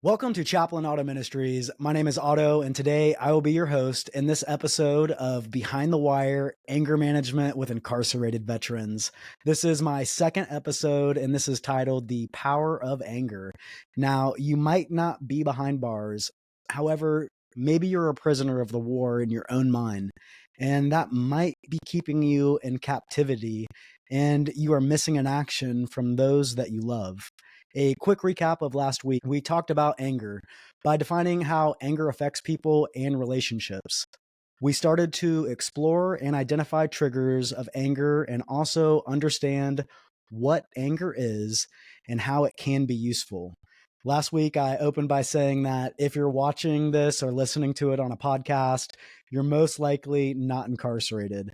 Welcome to Chaplain Auto Ministries. My name is Otto, and today I will be your host in this episode of Behind the Wire Anger Management with Incarcerated Veterans. This is my second episode, and this is titled The Power of Anger. Now, you might not be behind bars. However, maybe you're a prisoner of the war in your own mind, and that might be keeping you in captivity, and you are missing an action from those that you love. A quick recap of last week, we talked about anger by defining how anger affects people and relationships. We started to explore and identify triggers of anger and also understand what anger is and how it can be useful. Last week, I opened by saying that if you're watching this or listening to it on a podcast, you're most likely not incarcerated.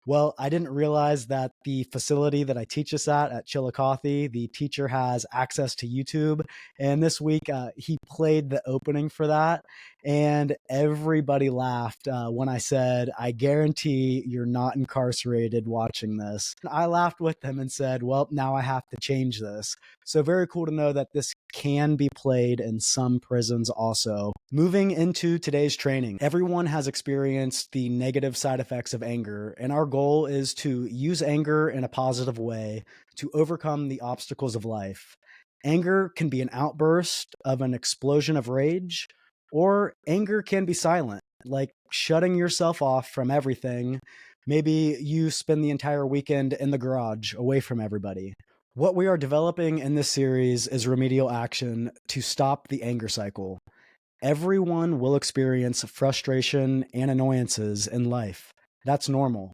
Well, I didn't realize that the facility that I teach this at Chillicothe, the teacher has access to YouTube. And this week, he played the opening for that. And everybody laughed when I said, I guarantee you're not incarcerated watching this. I laughed with them and said, well, now I have to change this. So very cool to know that this can be played in some prisons also. Moving into today's training, everyone has experienced the negative side effects of anger, and our goal is to use anger in a positive way to overcome the obstacles of life. Anger can be an outburst of an explosion of rage, or anger can be silent, like shutting yourself off from everything. Maybe you spend the entire weekend in the garage away from everybody. What we are developing in this series is remedial action to stop the anger cycle. Everyone will experience frustration and annoyances in life. That's normal.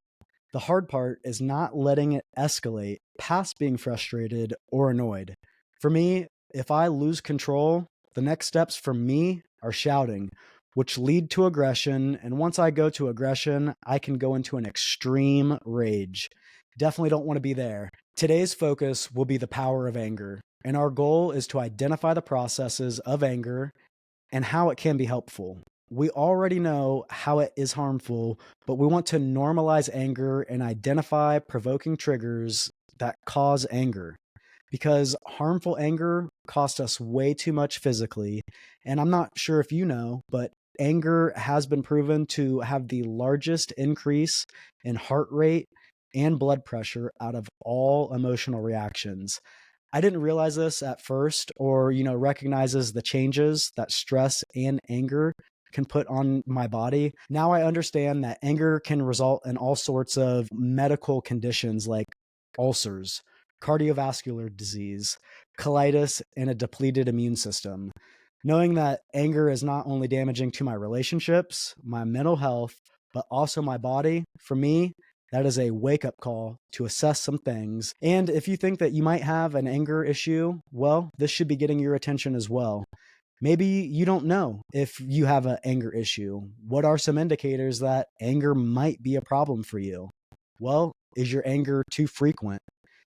The hard part is not letting it escalate past being frustrated or annoyed. For me, if I lose control, the next steps for me are shouting, which lead to aggression. And once I go to aggression, I can go into an extreme rage. Definitely don't want to be there. Today's focus will be the power of anger. And our goal is to identify the processes of anger and how it can be helpful. We already know how it is harmful, but we want to normalize anger and identify provoking triggers that cause anger. Because harmful anger costs us way too much physically. And I'm not sure if you know, but anger has been proven to have the largest increase in heart rate and blood pressure out of all emotional reactions. I didn't realize this at first or, recognizes the changes that stress and anger can put on my body. Now I understand that anger can result in all sorts of medical conditions like ulcers, cardiovascular disease, colitis, and a depleted immune system. Knowing that anger is not only damaging to my relationships, my mental health, but also my body, for me, that is a wake up call to assess some things. And if you think that you might have an anger issue, well, this should be getting your attention as well. Maybe you don't know if you have an anger issue. What are some indicators that anger might be a problem for you? Well, is your anger too frequent?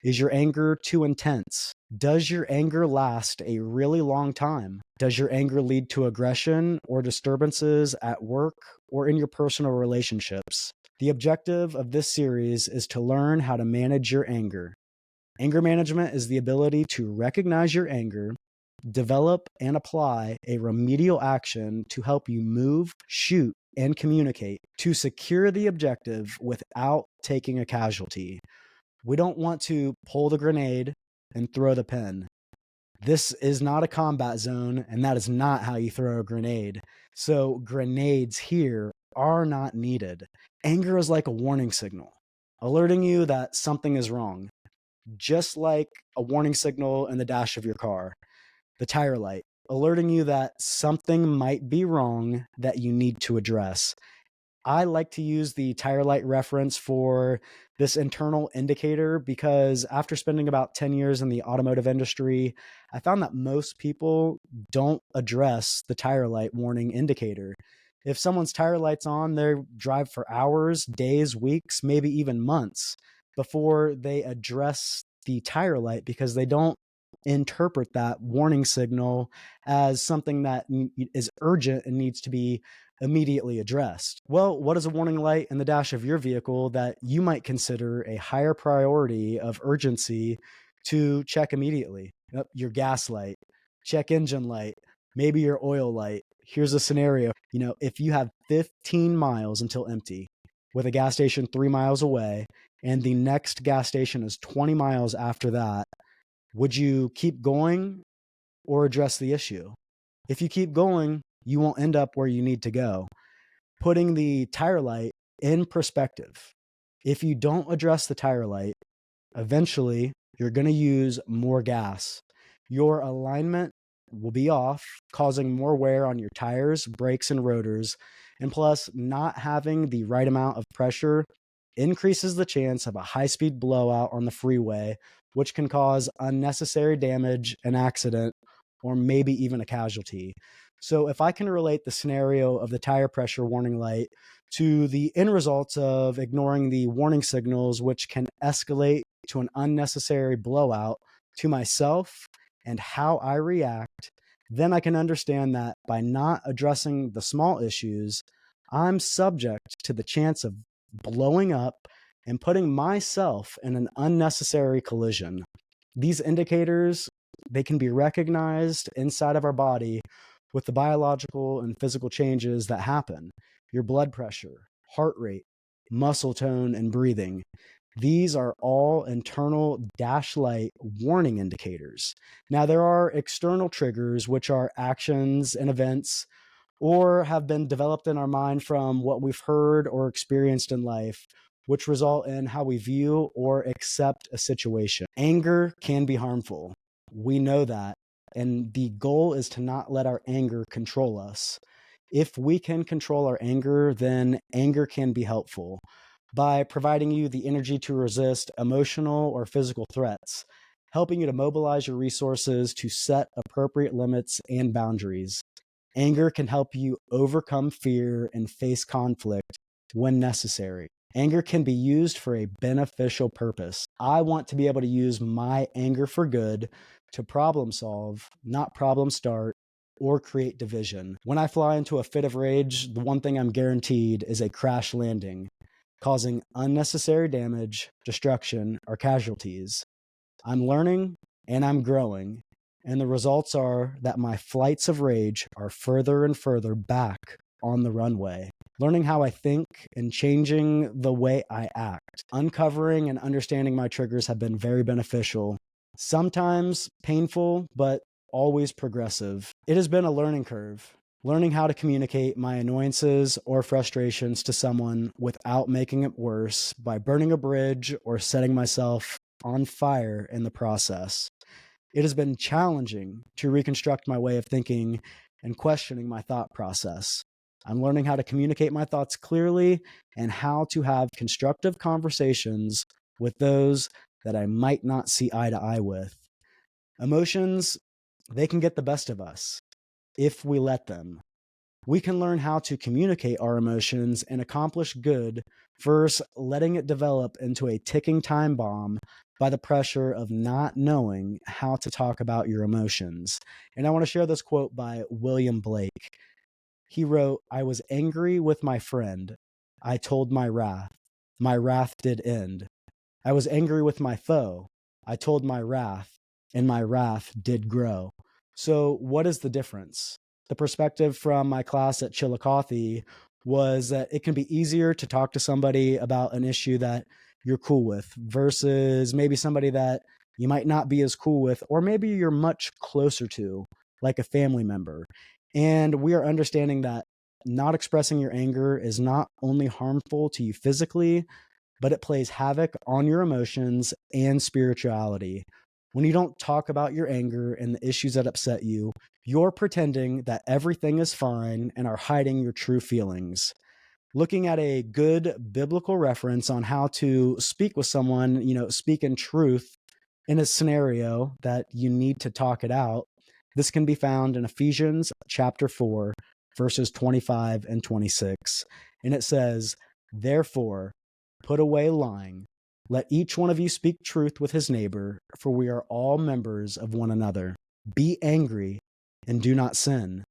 Is your anger too intense? Does your anger last a really long time? Does your anger lead to aggression or disturbances at work or in your personal relationships? The objective of this series is to learn how to manage your anger. Anger management is the ability to recognize your anger, develop and apply a remedial action to help you move, shoot, and communicate to secure the objective without taking a casualty. We don't want to pull the grenade and throw the pen. This is not a combat zone, and that is not how you throw a grenade. So grenades here are not needed. Anger is like a warning signal, alerting you that something is wrong, just like a warning signal in the dash of your car, the tire light, alerting you that something might be wrong that you need to address. I like to use the tire light reference for this internal indicator because after spending about 10 years in the automotive industry, I found that most people don't address the tire light warning indicator. If someone's tire light's on, they drive for hours, days, weeks, maybe even months before they address the tire light because they don't interpret that warning signal as something that is urgent and needs to be immediately addressed. Well, what is a warning light in the dash of your vehicle that you might consider a higher priority of urgency to check immediately? Yep, your gas light, check engine light, Maybe your oil light. Here's a scenario. If you have 15 miles until empty with a gas station 3 miles away, and the next gas station is 20 miles after that, would you keep going or address the issue? If you keep going, you won't end up where you need to go. Putting the tire light in perspective. If you don't address the tire light, eventually you're going to use more gas. Your alignment will be off, causing more wear on your tires, brakes, and rotors. And plus, not having the right amount of pressure increases the chance of a high speed blowout on the freeway, which can cause unnecessary damage, an accident, or maybe even a casualty. So, if I can relate the scenario of the tire pressure warning light to the end results of ignoring the warning signals, which can escalate to an unnecessary blowout, to myself and how I react, then I can understand that by not addressing the small issues, I'm subject to the chance of blowing up and putting myself in an unnecessary collision. These indicators, they can be recognized inside of our body with the biological and physical changes that happen. Your blood pressure, heart rate, muscle tone, and breathing. These are all internal dash light warning indicators. Now, there are external triggers, which are actions and events or have been developed in our mind from what we've heard or experienced in life, which result in how we view or accept a situation. Anger can be harmful. We know that. And the goal is to not let our anger control us. If we can control our anger, then anger can be helpful by providing you the energy to resist emotional or physical threats, helping you to mobilize your resources to set appropriate limits and boundaries. Anger can help you overcome fear and face conflict when necessary. Anger can be used for a beneficial purpose. I want to be able to use my anger for good to problem solve, not problem start or create division. When I fly into a fit of rage, the one thing I'm guaranteed is a crash landing, causing unnecessary damage, destruction, or casualties. I'm learning and I'm growing, and the results are that my flights of rage are further and further back on the runway. Learning how I think and changing the way I act. Uncovering and understanding my triggers have been very beneficial. Sometimes painful, but always progressive. It has been a learning curve. Learning how to communicate my annoyances or frustrations to someone without making it worse by burning a bridge or setting myself on fire in the process. It has been challenging to reconstruct my way of thinking and questioning my thought process. I'm learning how to communicate my thoughts clearly and how to have constructive conversations with those that I might not see eye to eye with. Emotions, they can get the best of us if we let them. We can learn how to communicate our emotions and accomplish good versus letting it develop into a ticking time bomb by the pressure of not knowing how to talk about your emotions. And I want to share this quote by William Blake. He wrote, "I was angry with my friend. I told my wrath. My wrath did end. I was angry with my foe. I told my wrath, and my wrath did grow." So, what is the difference? The perspective from my class at Chillicothe was that it can be easier to talk to somebody about an issue that you're cool with versus maybe somebody that you might not be as cool with, or maybe you're much closer to, like a family member. And we are understanding that not expressing your anger is not only harmful to you physically, but it plays havoc on your emotions and spirituality. When you don't talk about your anger and the issues that upset you, you're pretending that everything is fine and are hiding your true feelings. Looking at a good biblical reference on how to speak with someone, speak in truth in a scenario that you need to talk it out. This can be found in Ephesians chapter 4, verses 25 and 26. And it says, "Therefore, put away lying. Let each one of you speak truth with his neighbor, for we are all members of one another. Be angry and do not sin.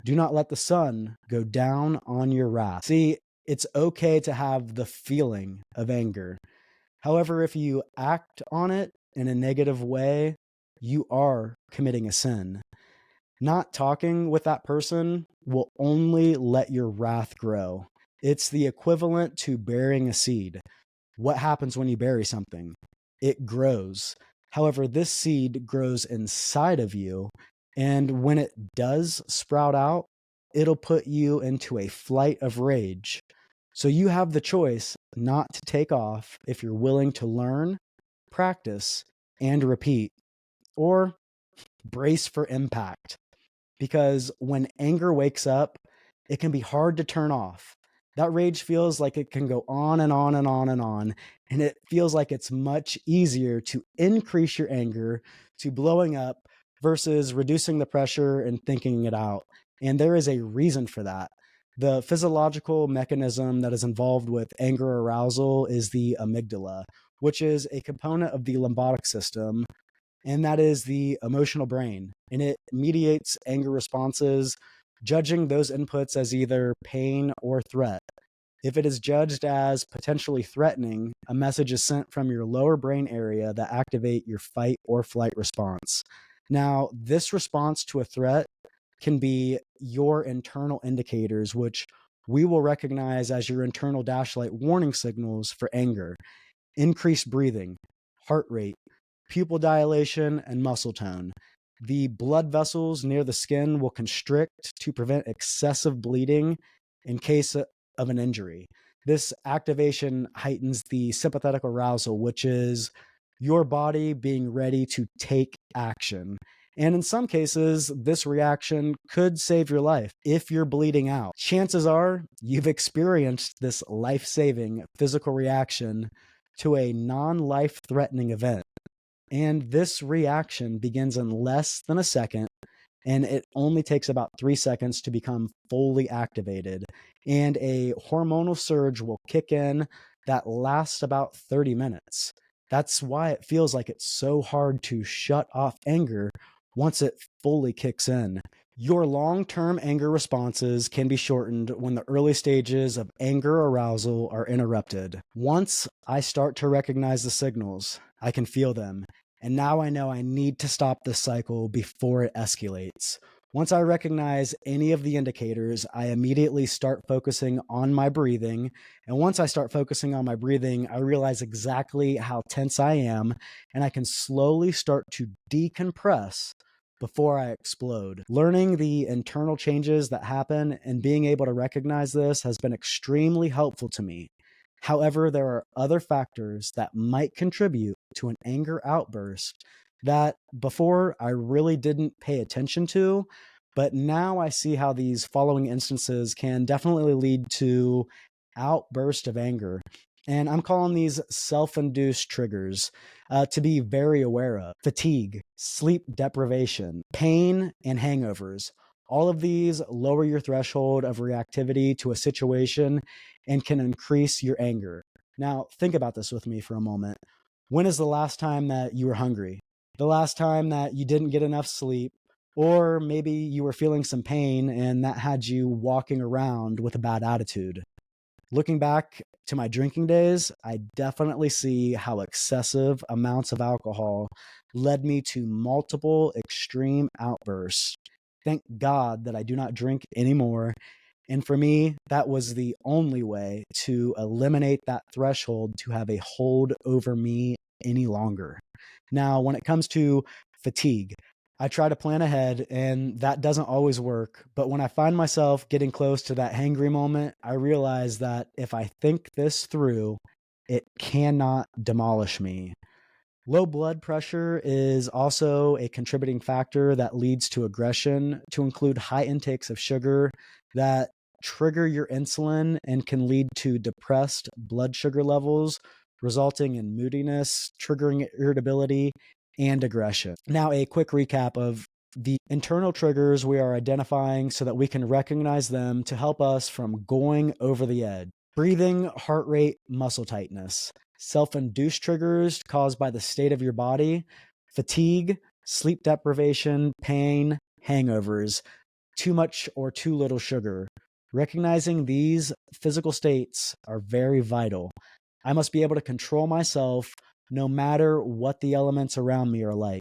Do not let the sun go down on your wrath." See, it's okay to have the feeling of anger. However, if you act on it in a negative way, you are committing a sin. Not talking with that person will only let your wrath grow. It's the equivalent to burying a seed. What happens when you bury something? It grows. However, this seed grows inside of you, and when it does sprout out, it'll put you into a flight of rage. So you have the choice not to take off if you're willing to learn, practice, and repeat, or brace for impact. Because when anger wakes up, it can be hard to turn off. That rage feels like it can go on and on and on and on. And it feels like it's much easier to increase your anger to blowing up versus reducing the pressure and thinking it out. And there is a reason for that. The physiological mechanism that is involved with anger arousal is the amygdala, which is a component of the limbic system, and that is the emotional brain. And it mediates anger responses, judging those inputs as either pain or threat. If it is judged as potentially threatening, a message is sent from your lower brain area that activate your fight or flight response. Now, this response to a threat can be your internal indicators, which we will recognize as your internal dashlight warning signals for anger: increased breathing, heart rate, pupil dilation, and muscle tone. The blood vessels near the skin will constrict to prevent excessive bleeding in case of an injury. This activation heightens the sympathetic arousal, which is your body being ready to take action. And in some cases, this reaction could save your life if you're bleeding out. Chances are you've experienced this life saving physical reaction to a non life threatening event. And this reaction begins in less than a second, and it only takes about 3 seconds to become fully activated. And a hormonal surge will kick in that lasts about 30 minutes. That's why it feels like it's so hard to shut off anger once it fully kicks in. Your long term anger responses can be shortened when the early stages of anger arousal are interrupted. Once I start to recognize the signals, I can feel them. And now I know I need to stop this cycle before it escalates. Once I recognize any of the indicators, I immediately start focusing on my breathing. And once I start focusing on my breathing, I realize exactly how tense I am, and I can slowly start to decompress before I explode. Learning the internal changes that happen and being able to recognize this has been extremely helpful to me. However, there are other factors that might contribute to an anger outburst that before I really didn't pay attention to, but now I see how these following instances can definitely lead to outburst of anger. And I'm calling these self-induced triggers to be very aware of: fatigue, sleep deprivation, pain, and hangovers. All of these lower your threshold of reactivity to a situation and can increase your anger. Now, think about this with me for a moment. When is the last time that you were hungry? The last time that you didn't get enough sleep? Or maybe you were feeling some pain and that had you walking around with a bad attitude. Looking back to my drinking days, I definitely see how excessive amounts of alcohol led me to multiple extreme outbursts. Thank God that I do not drink anymore. And for me, that was the only way to eliminate that threshold to have a hold over me any longer. Now, when it comes to fatigue, I try to plan ahead, and that doesn't always work. But when I find myself getting close to that hangry moment, I realize that if I think this through, it cannot demolish me. Low blood pressure is also a contributing factor that leads to aggression, to include high intakes of sugar that trigger your insulin and can lead to depressed blood sugar levels, resulting in moodiness, triggering irritability, and aggression. Now, a quick recap of the internal triggers we are identifying so that we can recognize them to help us from going over the edge: breathing, heart rate, muscle tightness; self-induced triggers caused by the state of your body: fatigue, sleep deprivation, pain, hangovers, too much or too little sugar. Recognizing these physical states are very vital. I must be able to control myself no matter what the elements around me are like.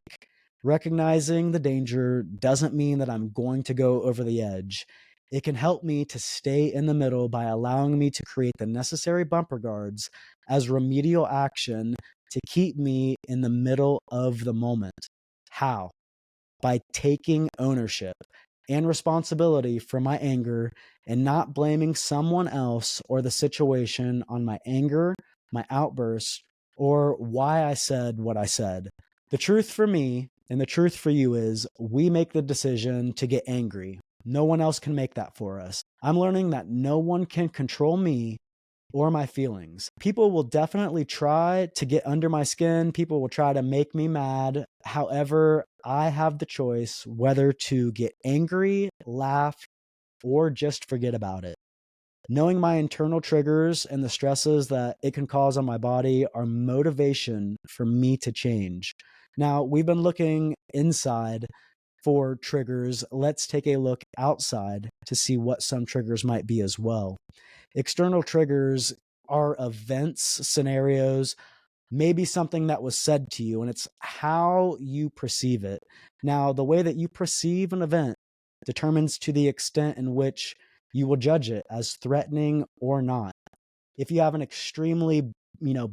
Recognizing the danger doesn't mean that I'm going to go over the edge. It can help me to stay in the middle by allowing me to create the necessary bumper guards as remedial action to keep me in the middle of the moment. How? By taking ownership and responsibility for my anger and not blaming someone else or the situation on my anger, my outburst, or why I said what I said. The truth for me and the truth for you is we make the decision to get angry. No one else can make that for us. I'm learning that no one can control me or my feelings. People will definitely try to get under my skin. People will try to make me mad. However, I have the choice whether to get angry, laugh, or just forget about it. Knowing my internal triggers and the stresses that it can cause on my body are motivation for me to change. Now, we've been looking inside for triggers. Let's take a look outside to see what some triggers might be as well. External triggers are events, scenarios, maybe something that was said to you, and it's how you perceive it. Now, the way that you perceive an event determines to the extent in which you will judge it as threatening or not. If you have an extremely,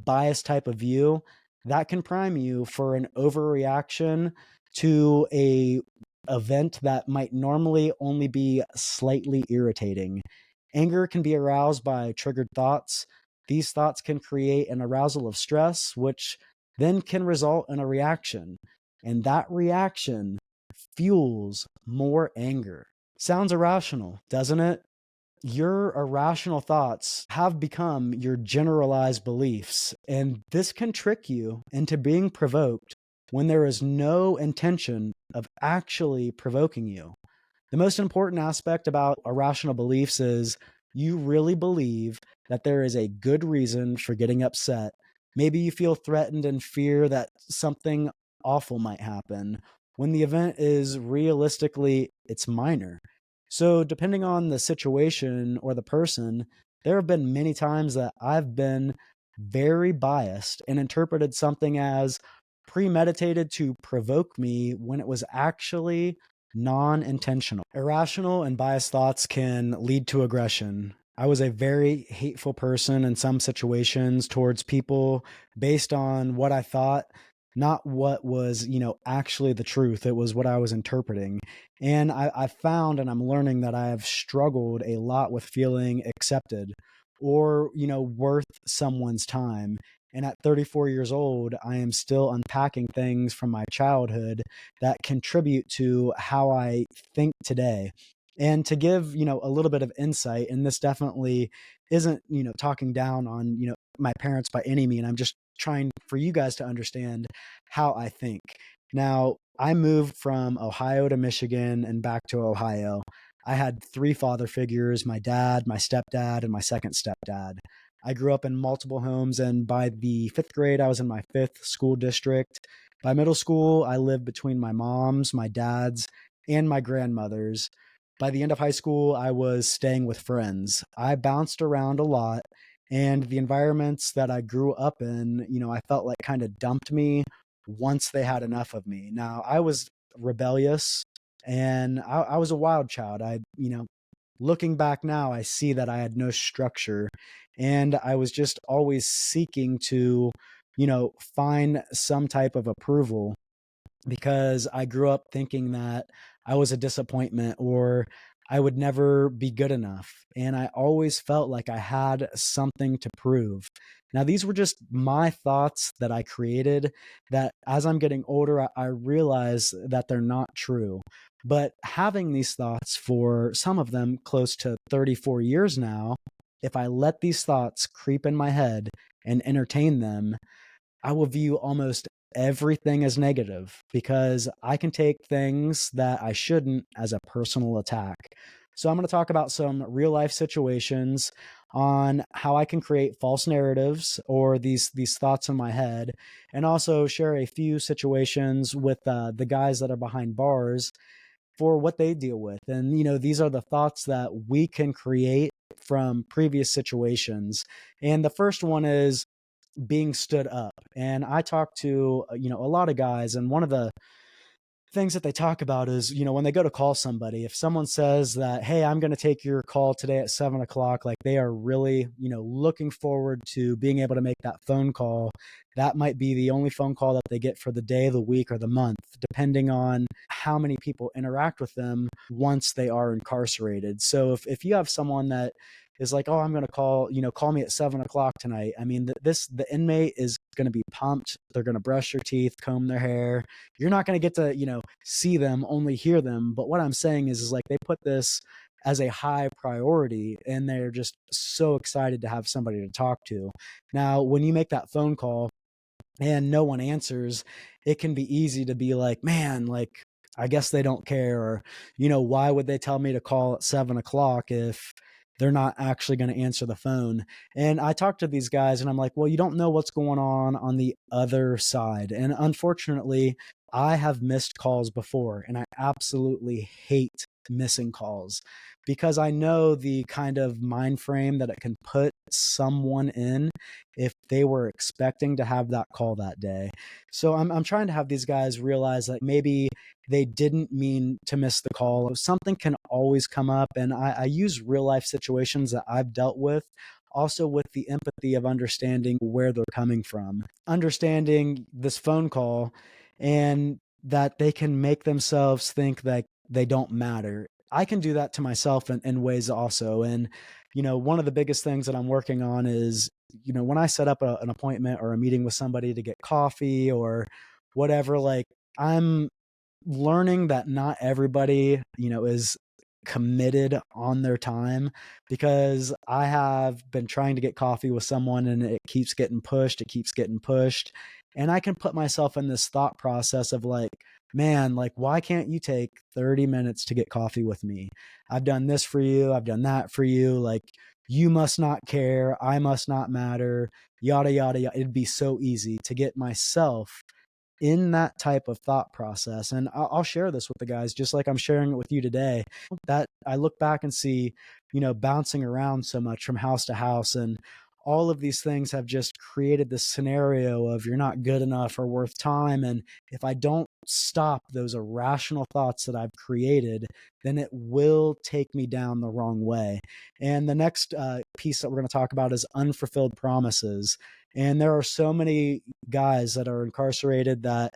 biased type of view, that can prime you for an overreaction to a event that might normally only be slightly irritating. Anger can be aroused by triggered thoughts. These thoughts can create an arousal of stress, which then can result in a reaction. And that reaction fuels more anger. Sounds irrational, doesn't it? Your irrational thoughts have become your generalized beliefs, and this can trick you into being provoked when there is no intention of actually provoking you. The most important aspect about irrational beliefs is you really believe that there is a good reason for getting upset. Maybe you feel threatened and fear that something awful might happen when the event is realistically it's minor. So depending on the situation or the person, there have been many times that I've been very biased and interpreted something as premeditated to provoke me when it was actually non intentional. Irrational and biased thoughts can lead to aggression. I was a very hateful person in some situations towards people based on what I thought, not what was, actually the truth. It was what I was interpreting. And I found and I'm learning that I have struggled a lot with feeling accepted or, worth someone's time. And at 34 years old, I am still unpacking things from my childhood that contribute to how I think today. And to give, a little bit of insight, and this definitely isn't, talking down on, my parents by any mean. I'm just trying for you guys to understand how I think. Now, I moved from Ohio to Michigan and back to Ohio. I had three father figures: my dad, my stepdad, and my second stepdad. I grew up in multiple homes, and by the fifth grade, I was in my fifth school district. By middle school, I lived between my mom's, my dad's, and my grandmother's. By the end of high school, I was staying with friends. I bounced around a lot, and the environments that I grew up in, I felt like kind of dumped me once they had enough of me. Now, I was rebellious and I was a wild child. Looking back now, I see that I had no structure and I was just always seeking to, find some type of approval because I grew up thinking that I was a disappointment or I would never be good enough. And I always felt like I had something to prove. Now, these were just my thoughts that I created that as I'm getting older, I realize that they're not true. But having these thoughts for some of them close to 34 years now, if I let these thoughts creep in my head and entertain them, I will view almost everything as negative because I can take things that I shouldn't as a personal attack. So I'm going to talk about some real life situations on how I can create false narratives or these thoughts in my head, and also share a few situations with the guys that are behind bars for what they deal with. And these are the thoughts that we can create from previous situations. And the first one is being stood up. And I talked to, a lot of guys, and one of the things that they talk about is, when they go to call somebody, if someone says that, hey, I'm going to take your call today at 7 o'clock, like they are really, looking forward to being able to make that phone call. That might be the only phone call that they get for the day, the week, or the month, depending on how many people interact with them once they are incarcerated. So if you have someone that is like, oh, I'm going to call me at 7 o'clock tonight. I mean, the inmate is going to be pumped. They're going to brush their teeth, comb their hair. You're not going to get to, see them, only hear them. But what I'm saying is like they put this as a high priority and they're just so excited to have somebody to talk to. Now, when you make that phone call and no one answers, it can be easy to be like, man, like, I guess they don't care. Or, why would they tell me to call at 7 o'clock if they're not actually going to answer the phone? And I talk to these guys and I'm like, well, you don't know what's going on the other side. And unfortunately, I have missed calls before and I absolutely hate missing calls because I know the kind of mind frame that it can put someone in if they were expecting to have that call that day. So I'm trying to have these guys realize that maybe they didn't mean to miss the call. Something can always come up. And I use real life situations that I've dealt with, also with the empathy of understanding where they're coming from, understanding this phone call and that they can make themselves think that they don't matter. I can do that to myself in ways also. And, one of the biggest things that I'm working on is, when I set up an appointment or a meeting with somebody to get coffee or whatever, like I'm learning that not everybody, is committed on their time, because I have been trying to get coffee with someone and it keeps getting pushed, it keeps getting pushed. And I can put myself in this thought process of like, man, like, why can't you take 30 minutes to get coffee with me? I've done this for you, I've done that for you. Like, you must not care, I must not matter, yada, yada, yada. It'd be so easy to get myself in that type of thought process. And I'll share this with the guys, just like I'm sharing it with you today, that I look back and see, bouncing around so much from house to house. And all of these things have just created this scenario of you're not good enough or worth time. And if I don't stop those irrational thoughts that I've created, then it will take me down the wrong way. And the next piece that we're going to talk about is unfulfilled promises. And there are so many guys that are incarcerated that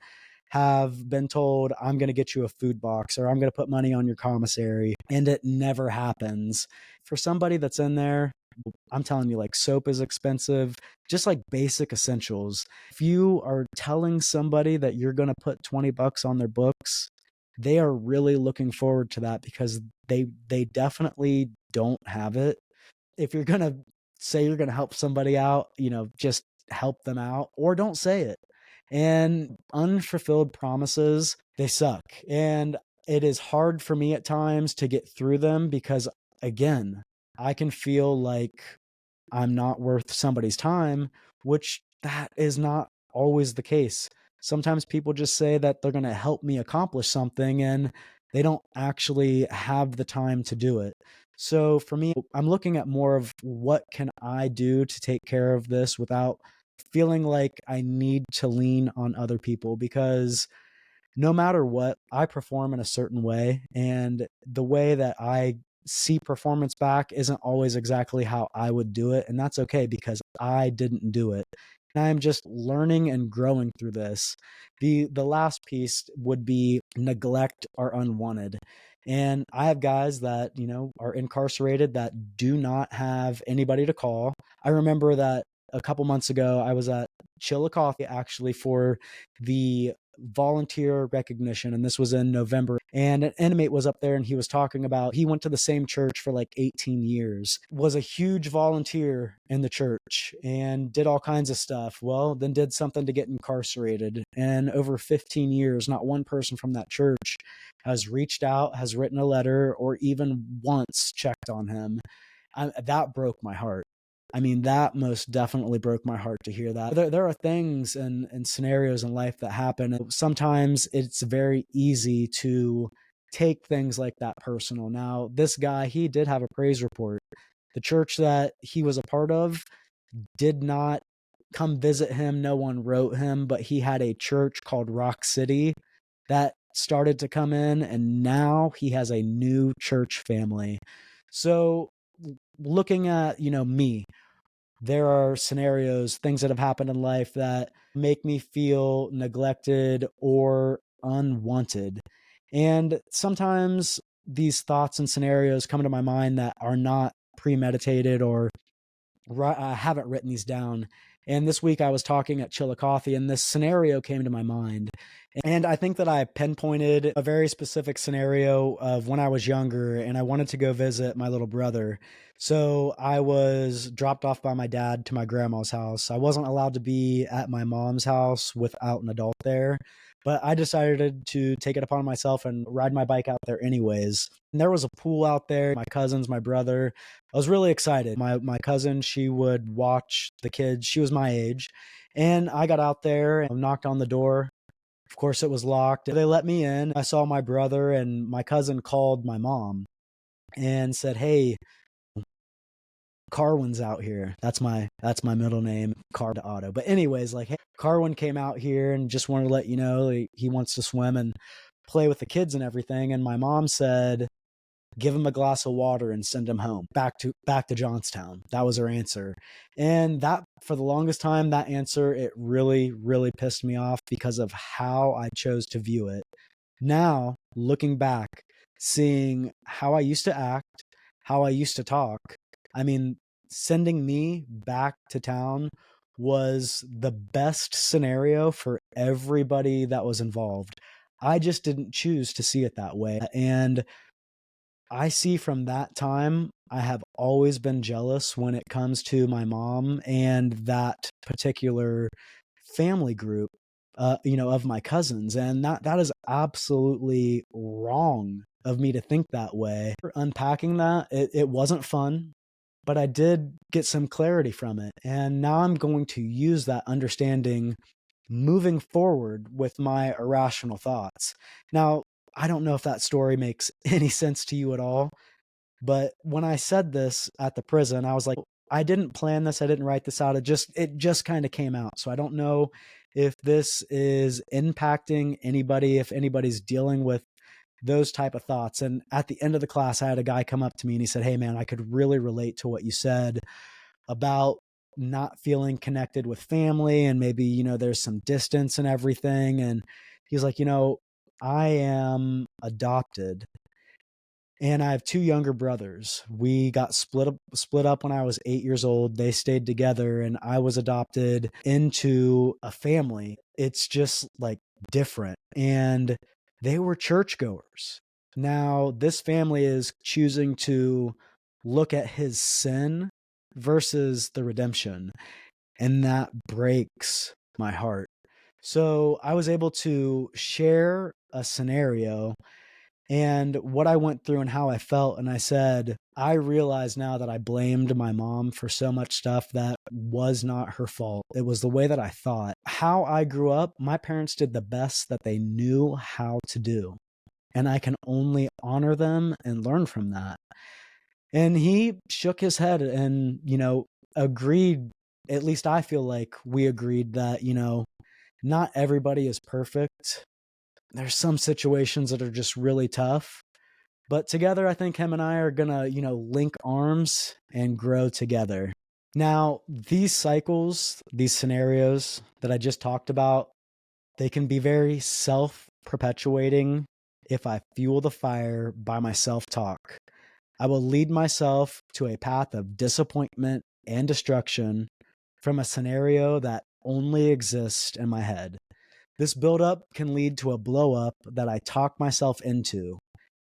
have been told, I'm going to get you a food box or I'm going to put money on your commissary, and it never happens. For somebody that's in there, I'm telling you, like, soap is expensive, just like basic essentials. If you are telling somebody that you're going to put 20 bucks on their books, they are really looking forward to that because they definitely don't have it. If you're going to say you're going to help somebody out, just help them out or don't say it. And unfulfilled promises, they suck. And it is hard for me at times to get through them because, again, I can feel like I'm not worth somebody's time, which that is not always the case. Sometimes people just say that they're going to help me accomplish something and they don't actually have the time to do it. So for me, I'm looking at more of what can I do to take care of this without feeling like I need to lean on other people, because no matter what, I perform in a certain way. And the way that I see performance back isn't always exactly how I would do it. And that's okay because I didn't do it. And I'm just learning and growing through this. The last piece would be neglect or unwanted. And I have guys that, are incarcerated that do not have anybody to call. I remember that a couple months ago, I was at Chillicothe actually for the volunteer recognition, and this was in November. And an inmate was up there and he was talking about he went to the same church for like 18 years, was a huge volunteer in the church and did all kinds of stuff. Well, then did something to get incarcerated. And over 15 years, not one person from that church has reached out, has written a letter, or even once checked on him. That broke my heart. I mean, that most definitely broke my heart to hear that. There are things and scenarios in life that happen. And sometimes it's very easy to take things like that personal. Now, this guy, he did have a praise report. The church that he was a part of did not come visit him. No one wrote him, but he had a church called Rock City that started to come in, and now he has a new church family. So looking at, me, there are scenarios, things that have happened in life that make me feel neglected or unwanted. And sometimes these thoughts and scenarios come to my mind that are not premeditated, or I haven't written these down. And this week I was talking at Chillicothe, and this scenario came to my mind. And I think that I pinpointed a very specific scenario of when I was younger and I wanted to go visit my little brother. So I was dropped off by my dad to my grandma's house. I wasn't allowed to be at my mom's house without an adult there, but I decided to take it upon myself and ride my bike out there anyways. And there was a pool out there, my cousins, my brother. I was really excited. My cousin, she would watch the kids. She was my age. And I got out there and knocked on the door. Of course, it was locked. They let me in. I saw my brother, and my cousin called my mom and said, "Hey, Carwin's out here." That's my middle name, Car to Otto. But anyways, like, hey, Carwin came out here and just wanted to let you know he wants to swim and play with the kids and everything. And my mom said, "Give him a glass of water and send him home, back to Johnstown." That was her answer. And that, for the longest time, that answer, it really, really pissed me off because of how I chose to view it. Now, looking back, seeing how I used to act, how I used to talk, I mean, sending me back to town was the best scenario for everybody that was involved. I just didn't choose to see it that way. And I see from that time, I have always been jealous when it comes to my mom and that particular family group, of my cousins. And that is absolutely wrong of me to think that way. Unpacking that, it wasn't fun, but I did get some clarity from it. And now I'm going to use that understanding moving forward with my irrational thoughts. Now, I don't know if that story makes any sense to you at all, but when I said this at the prison, I was like, I didn't plan this. I didn't write this out. It just kind of came out. So I don't know if this is impacting anybody, if anybody's dealing with those type of thoughts. And at the end of the class, I had a guy come up to me and he said, "Hey man, I could really relate to what you said about not feeling connected with family, and maybe, there's some distance and everything." And he's like, "I am adopted and I have two younger brothers. We got split up when I was 8 years old. They stayed together and I was adopted into a family. It's just like different." And they were churchgoers. Now, this family is choosing to look at his sin versus the redemption. And that breaks my heart. So I was able to share a scenario and what I went through and how I felt. And I said, I realize now that I blamed my mom for so much stuff that was not her fault. It was the way that I thought. How I grew up, my parents did the best that they knew how to do. And I can only honor them and learn from that. And he shook his head and, agreed. At least I feel like we agreed that, not everybody is perfect. There's some situations that are just really tough. But together, I think him and I are going to, link arms and grow together. Now, these cycles, these scenarios that I just talked about, they can be very self-perpetuating if I fuel the fire by my self-talk. I will lead myself to a path of disappointment and destruction from a scenario that only exists in my head. This buildup can lead to a blow-up that I talk myself into.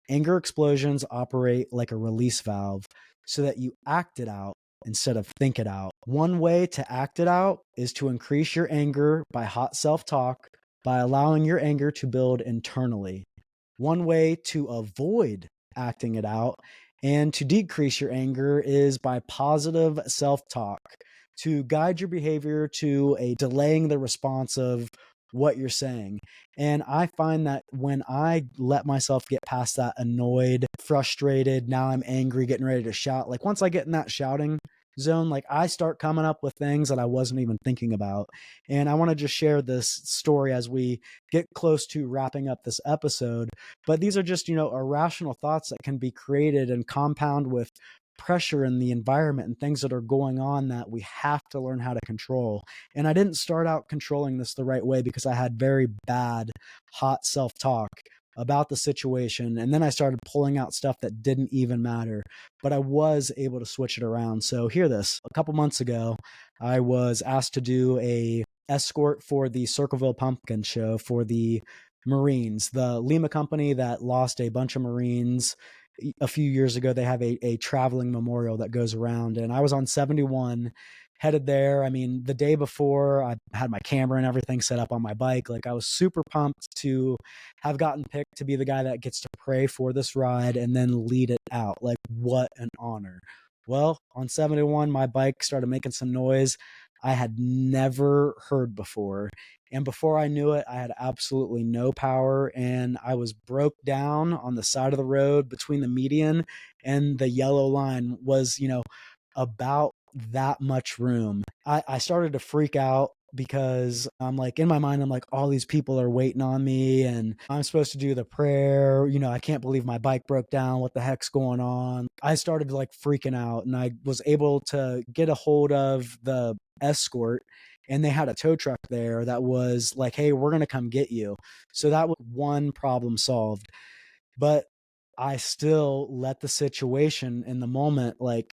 Anger explosions operate like a release valve so that you act it out instead of think it out. One way to act it out is to increase your anger by hot self-talk, by allowing your anger to build internally. One way to avoid acting it out and to decrease your anger is by positive self-talk, to guide your behavior to a delaying the response of what you're saying. And I find that when I let myself get past that annoyed, frustrated, now I'm angry, getting ready to shout, like once I get in that shouting zone, like I start coming up with things that I wasn't even thinking about. And I want to just share this story as we get close to wrapping up this episode. But these are just, irrational thoughts that can be created and compound with pressure in the environment and things that are going on that we have to learn how to control. And I didn't start out controlling this the right way because I had very bad, hot self talk about the situation. And then I started pulling out stuff that didn't even matter, but I was able to switch it around. So hear this. A couple months ago, I was asked to do a escort for the Circleville Pumpkin Show for the Marines, the Lima company that lost a bunch of Marines a few years ago. They have a traveling memorial that goes around, and I was on 71 headed there. I mean, the day before, I had my camera and everything set up on my bike. Like, I was super pumped to have gotten picked to be the guy that gets to pray for this ride and then lead it out. Like, what an honor. Well, on 71, my bike started making some noise I had never heard before. And before I knew it, I had absolutely no power, and I was broke down on the side of the road between the median and the yellow line was, about that much room. I started to freak out because I'm like, in my mind, I'm like, all these people are waiting on me and I'm supposed to do the prayer. I can't believe my bike broke down. What the heck's going on? I started like freaking out, and I was able to get a hold of the escort, and they had a tow truck there that was like, hey, we're going to come get you. So that was one problem solved. But I still let the situation in the moment like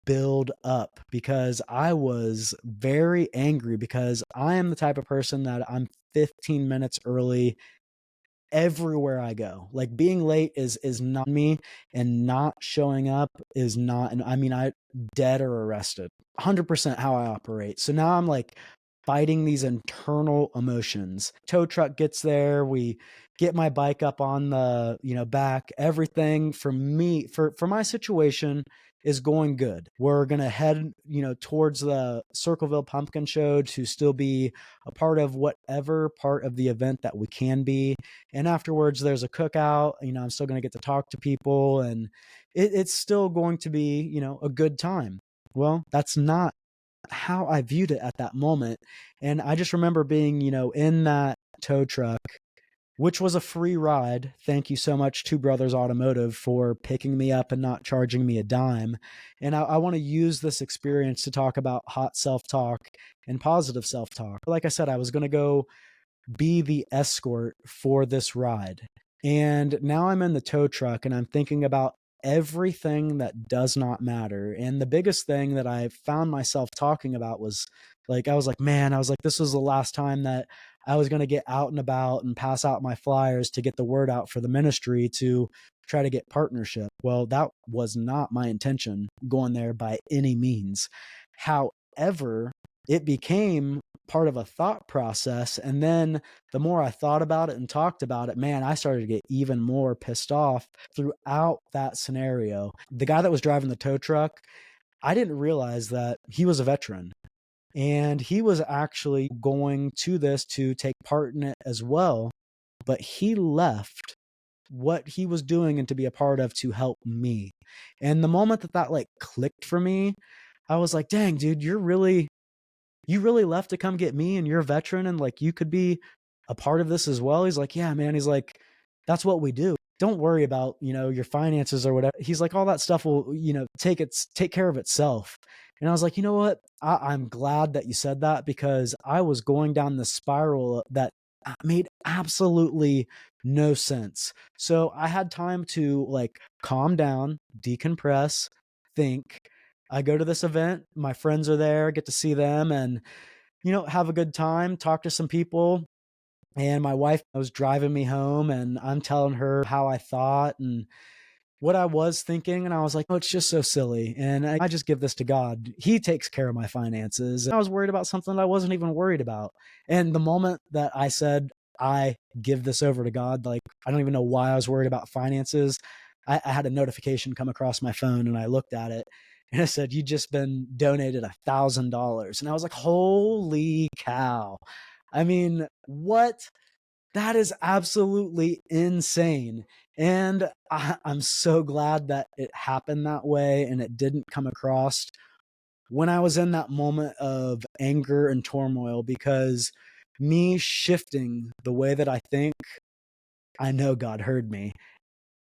build up because I was very angry because I am the type of person that I'm 15 minutes early everywhere I go. Like, being late is not me, and not showing up is not. And I mean, I dead or arrested. 100% how I operate. So now I'm like fighting these internal emotions. Tow truck gets there, we get my bike up on the, back. Everything for me, for my situation, is going good. We're going to head, towards the Circleville Pumpkin Show to still be a part of whatever part of the event that we can be. And afterwards, there's a cookout. I'm still going to get to talk to people, and it's still going to be, a good time. Well, that's not how I viewed it at that moment. And I just remember being, in that tow truck, which was a free ride. Thank you so much to Brothers Automotive for picking me up and not charging me a dime. And I want to use this experience to talk about hot self talk and positive self talk. Like I said, I was going to go be the escort for this ride. And now I'm in the tow truck and I'm thinking about everything that does not matter. And the biggest thing that I found myself talking about was like, I was like, man, I was like, this was the last time that I was going to get out and about and pass out my flyers to get the word out for the ministry to try to get partnership. Well, that was not my intention going there by any means. However, it became part of a thought process. And then the more I thought about it and talked about it, man, I started to get even more pissed off throughout that scenario. The guy that was driving the tow truck, I didn't realize that he was a veteran. And he was actually going to this to take part in it as well. But he left what he was doing and to be a part of to help me. And the moment that like clicked for me, I was like, dang, dude, you really left to come get me, and you're a veteran, and like you could be a part of this as well. He's like, yeah, man. He's like, that's what we do. Don't worry about, your finances or whatever. He's like, all that stuff will, take care of itself. And I was like, you know what? I'm glad that you said that, because I was going down the spiral that made absolutely no sense. So I had time to like calm down, decompress, think. I go to this event, my friends are there, get to see them, and, have a good time, talk to some people. And my wife was driving me home, and I'm telling her how I thought and what I was thinking. And I was like, oh, it's just so silly. And I just give this to God. He takes care of my finances. And I was worried about something that I wasn't even worried about. And the moment that I said, I give this over to God, like, I don't even know why I was worried about finances. I had a notification come across my phone, and I looked at it, and it said, you just been donated $1,000. And I was like, holy cow. I mean, what? That is absolutely insane. And I'm so glad that it happened that way and it didn't come across when I was in that moment of anger and turmoil, because me shifting the way that I think, I know God heard me.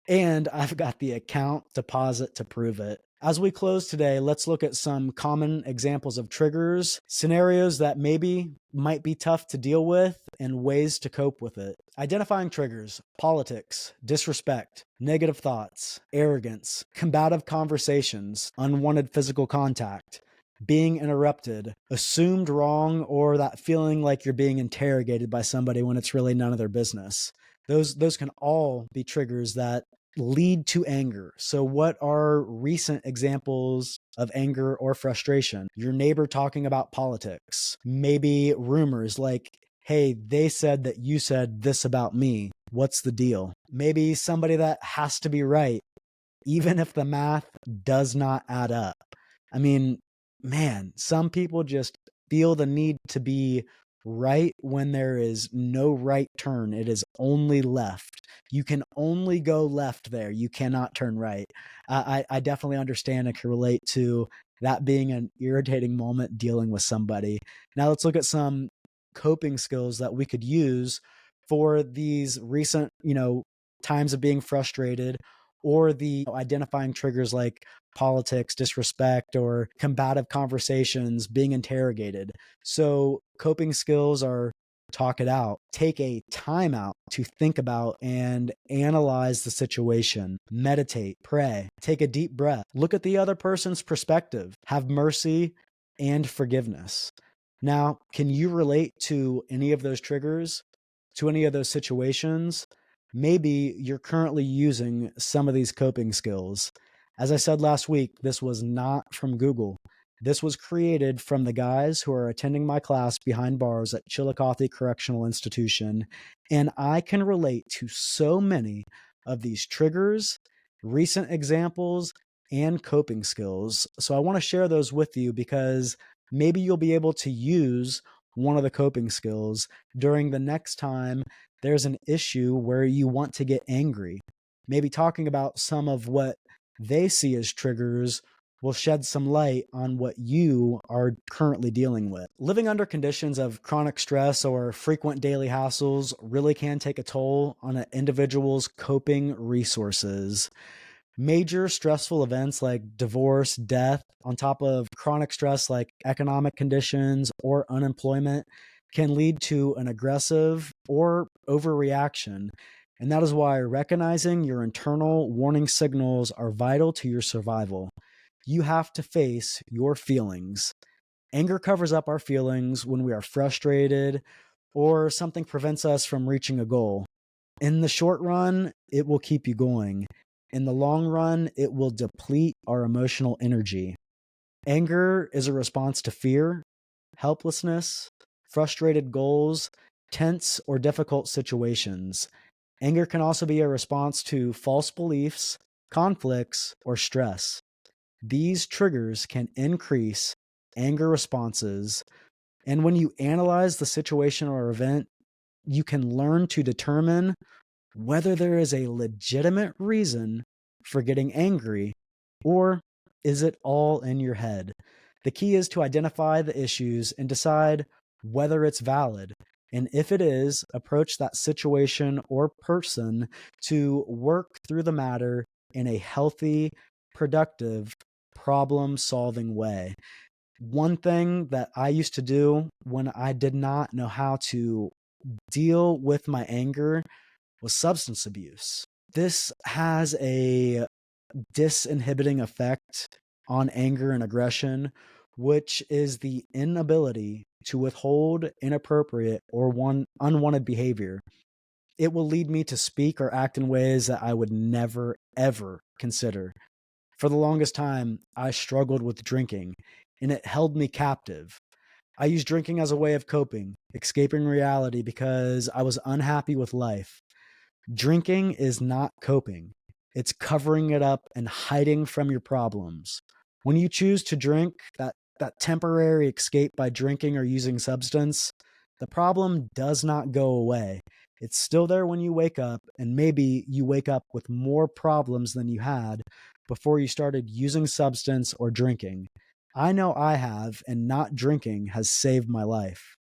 And I've got the account deposit to prove it. As we close today, let's look at some common examples of triggers, scenarios that maybe might be tough to deal with, and ways to cope with it. Identifying triggers: politics, disrespect, negative thoughts, arrogance, combative conversations, unwanted physical contact, being interrupted, assumed wrong, or that feeling like you're being interrogated by somebody when it's really none of their business. Those can all be triggers that lead to anger. So what are recent examples of anger or frustration? Your neighbor talking about politics, maybe rumors like, hey, they said that you said this about me. What's the deal? Maybe somebody that has to be right, even if the math does not add up. I mean, man, some people just feel the need to be right when there is no right turn. It is only left. You can only go left there. You cannot turn right. I definitely understand and can relate to that being an irritating moment dealing with somebody. Now let's look at some coping skills that we could use for these recent, times of being frustrated, or the identifying triggers like politics, disrespect, or combative conversations, being interrogated. So coping skills are: talk it out, take a time out to think about and analyze the situation, meditate, pray, take a deep breath, look at the other person's perspective, have mercy and forgiveness. Now, can you relate to any of those triggers, to any of those situations? Maybe you're currently using some of these coping skills. As I said last week, this was not from Google. This was created from the guys who are attending my class behind bars at Chillicothe Correctional Institution, and I can relate to so many of these triggers, recent examples, and coping skills. So I want to share those with you because maybe you'll be able to use one of the coping skills during the next time there's an issue where you want to get angry. Maybe talking about some of what they see as triggers will shed some light on what you are currently dealing with. Living under conditions of chronic stress or frequent daily hassles really can take a toll on an individual's coping resources. Major stressful events like divorce, death, on top of chronic stress like economic conditions or unemployment, can lead to an aggressive or overreaction. And that is why recognizing your internal warning signals are vital to your survival. You have to face your feelings. Anger covers up our feelings when we are frustrated or something prevents us from reaching a goal. In the short run, it will keep you going. In the long run, it will deplete our emotional energy. Anger is a response to fear, helplessness, frustrated goals, tense or difficult situations. Anger can also be a response to false beliefs, conflicts, or stress. These triggers can increase anger responses, and when you analyze the situation or event, you can learn to determine whether there is a legitimate reason for getting angry, or is it all in your head? The key is to identify the issues and decide whether it's valid. And if it is, approach that situation or person to work through the matter in a healthy, productive, problem solving way. One thing that I used to do when I did not know how to deal with my anger was substance abuse. This has a disinhibiting effect on anger and aggression, which is the inability to withhold inappropriate or unwanted behavior. It will lead me to speak or act in ways that I would never, ever consider. For the longest time, I struggled with drinking, and it held me captive. I used drinking as a way of coping, escaping reality because I was unhappy with life. Drinking is not coping. It's covering it up and hiding from your problems. When you choose to drink, that temporary escape by drinking or using substance, the problem does not go away. It's still there when you wake up, and maybe you wake up with more problems than you had before you started using substance or drinking. I know I have, and not drinking has saved my life.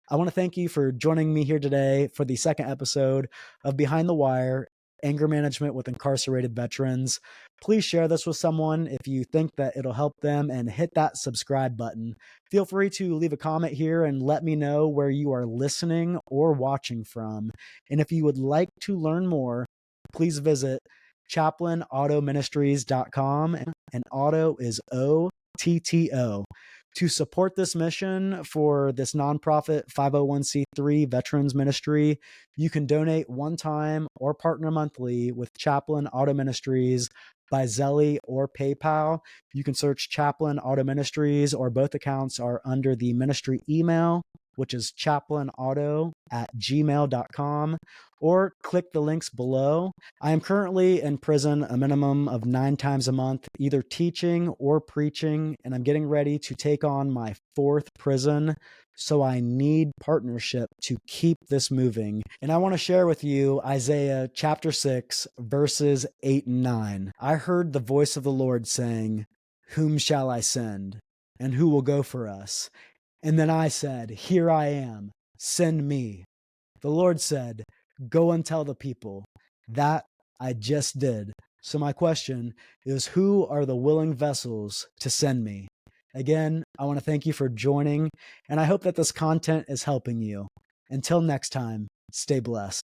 I want to thank you for joining me here today for the second episode of Behind the Wire, Anger Management with Incarcerated Veterans. Please share this with someone if you think that it'll help them, and hit that subscribe button. Feel free to leave a comment here and let me know where you are listening or watching from. And if you would like to learn more, please visit chaplainautoministries.com, and Otto is OTTO. To support this mission for this nonprofit 501c3 veterans ministry, you can donate one time or partner monthly with Chaplain Auto Ministries by Zelle or PayPal. You can search Chaplain Auto Ministries, or both accounts are under the ministry email, which is chaplainauto@gmail.com, or click the links below. I am currently in prison a minimum of 9 times a month, either teaching or preaching, and I'm getting ready to take on my 4th prison. So I need partnership to keep this moving. And I want to share with you Isaiah chapter 6, verses 8 and 9. I heard the voice of the Lord saying, "Whom shall I send? And who will go for us?" And then I said, "Here I am, send me." The Lord said, "Go and tell the people." That I just did. So my question is, who are the willing vessels to send me? Again, I want to thank you for joining, and I hope that this content is helping you. Until next time, stay blessed.